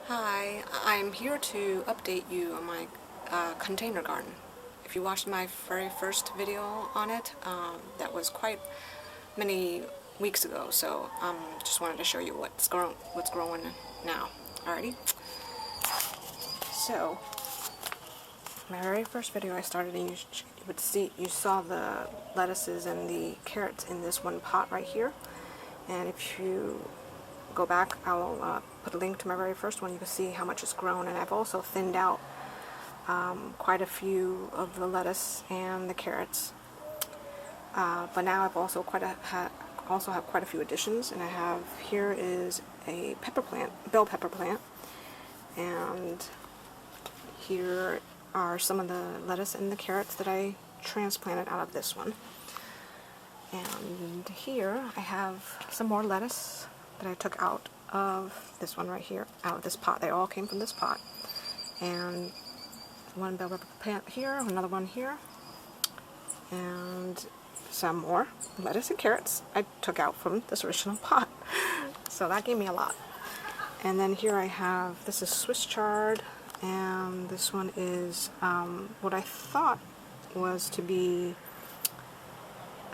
Hi, I'm here to update you on my container garden. If you watched my very first video on it, that was quite many weeks ago, so just wanted to show you what's growing now. Alrighty. So, my very first video I started, and you saw the lettuces and the carrots in this one pot right here. And if you go back, I'll put a link to my very first one. You can see how much it's grown, and I've also thinned out quite a few of the lettuce and the carrots. But now I've also have quite a few additions, and I have here is a pepper plant, bell pepper plant, and here are some of the lettuce and the carrots that I transplanted out of this one. And here I have some more lettuce that I took out of this one right here, out of this pot. They all came from this pot. And one bell pepper plant here, another one here, and some more lettuce and carrots I took out from this original pot. So that gave me a lot. And then here I have, this is Swiss chard, and this one is what I thought was to be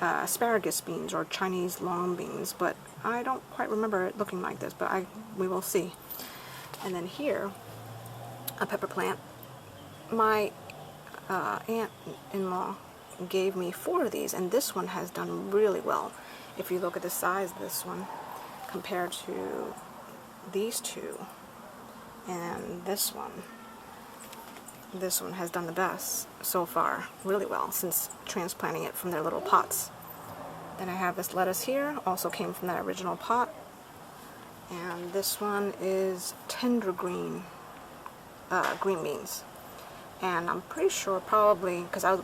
asparagus beans or Chinese long beans, but I don't quite remember it looking like this, but we will see. And then here, a pepper plant. My aunt-in-law gave me 4 of these, and this one has done really well. If you look at the size of this one compared to these two and this one has done the best so far, really well, since transplanting it from their little pots. Then I have this lettuce here, also came from that original pot. And this one is tender green beans. And I'm pretty sure, probably, because I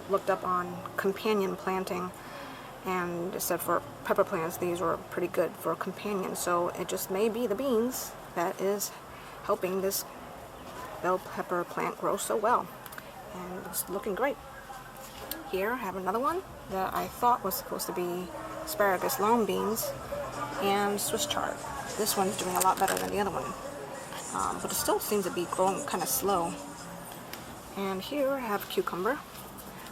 looked up on companion planting, and it said for pepper plants these were pretty good for a companion. So it just may be the beans that is helping this bell pepper plant grow so well, and it's looking great. Here I have another one that I thought was supposed to be asparagus long beans and Swiss chard. This one's doing a lot better than the other one, but it still seems to be growing kind of slow. And here I have cucumber.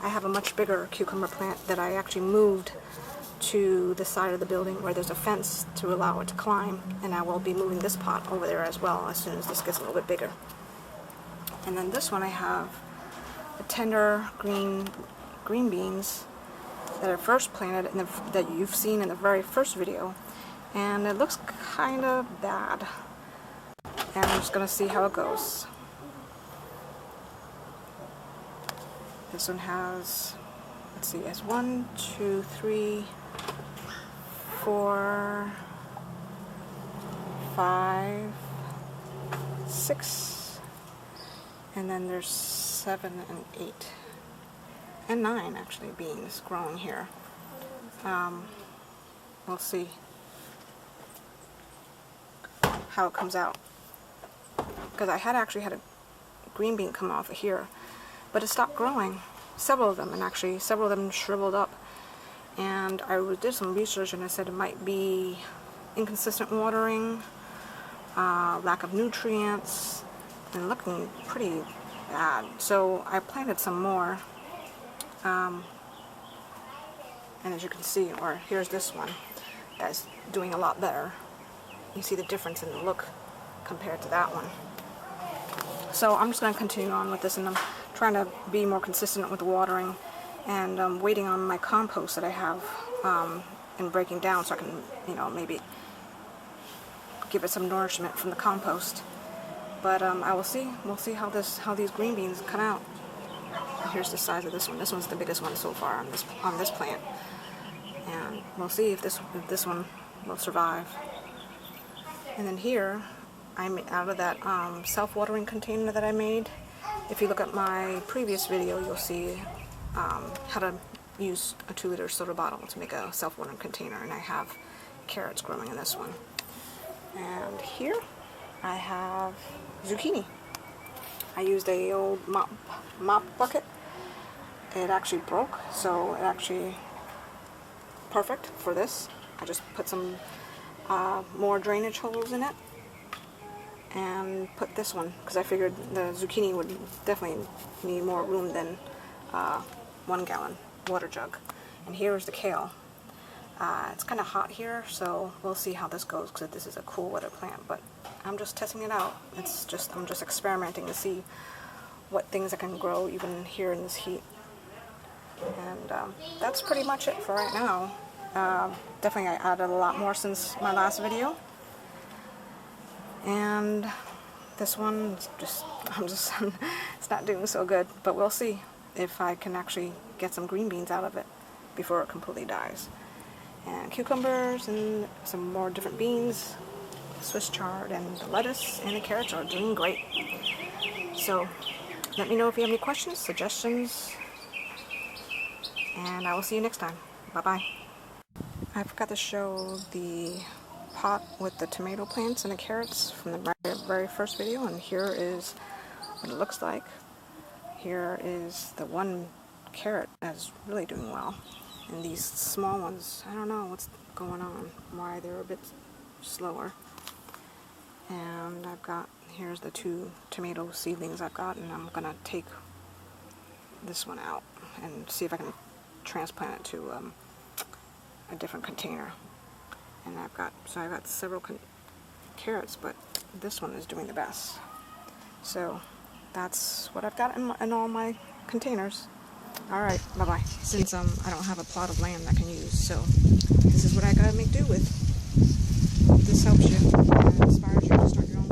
I have a much bigger cucumber plant that I actually moved to the side of the building where there's a fence to allow it to climb, and I will be moving this pot over there as well as soon as this gets a little bit bigger. And then this one I have the tender green beans that I first planted that you've seen in the very first video, and it looks kind of bad. And I'm just going to see how it goes. This one has, let's see, it has 1, 2, 3, 4, 5, 6. And then there's 7 and 8 and 9 actually beans growing here. We'll see how it comes out, because I had actually had a green bean come off of here, but it stopped growing, several of them, and actually several of them shriveled up. And I did some research, and I said it might be inconsistent watering, lack of nutrients, and looking pretty bad. So I planted some more, and as you can see, or here's this one that's doing a lot better. You see the difference in the look compared to that one. So I'm just going to continue on with this, and I'm trying to be more consistent with the watering, and waiting on my compost that I have and breaking down, so I can maybe give it some nourishment from the compost. But we'll see how these green beans come out. Here's the size of this one. This one's the biggest one so far on this plant, and we'll see if this one will survive. And then here, I'm out of that self-watering container that I made. If you look at my previous video, you'll see how to use a 2-liter soda bottle to make a self-watering container, and I have carrots growing in this one. And here I have zucchini. I used a old mop bucket. It actually broke, so it actually perfect for this. I just put some more drainage holes in it, and put this one, because I figured the zucchini would definitely need more room than 1 gallon water jug. And here's the kale. It's kind of hot here, so we'll see how this goes, because this is a cool weather plant, but I'm just testing it out. I'm just experimenting to see what things I can grow even here in this heat. And that's pretty much it for right now. Definitely I added a lot more since my last video. And this one, it's not doing so good, but we'll see if I can actually get some green beans out of it before it completely dies. And cucumbers and some more different beans, Swiss chard, and the lettuce and the carrots are doing great. So let me know if you have any questions, suggestions, and I will see you next time. Bye-bye. I forgot to show the pot with the tomato plants and the carrots from the very first video, and here is what it looks like. Here is the one carrot that's really doing well, and these small ones, I don't know what's going on, why they're a bit slower. And here's the 2 tomato seedlings I've got, and I'm gonna take this one out and see if I can transplant it to a different container. And I've got several carrots, but this one is doing the best. So that's what I've got in all my containers. Alright, bye-bye. Since I don't have a plot of land I can use, so this is what I gotta make do with. Hope this helps you and inspires you to start your own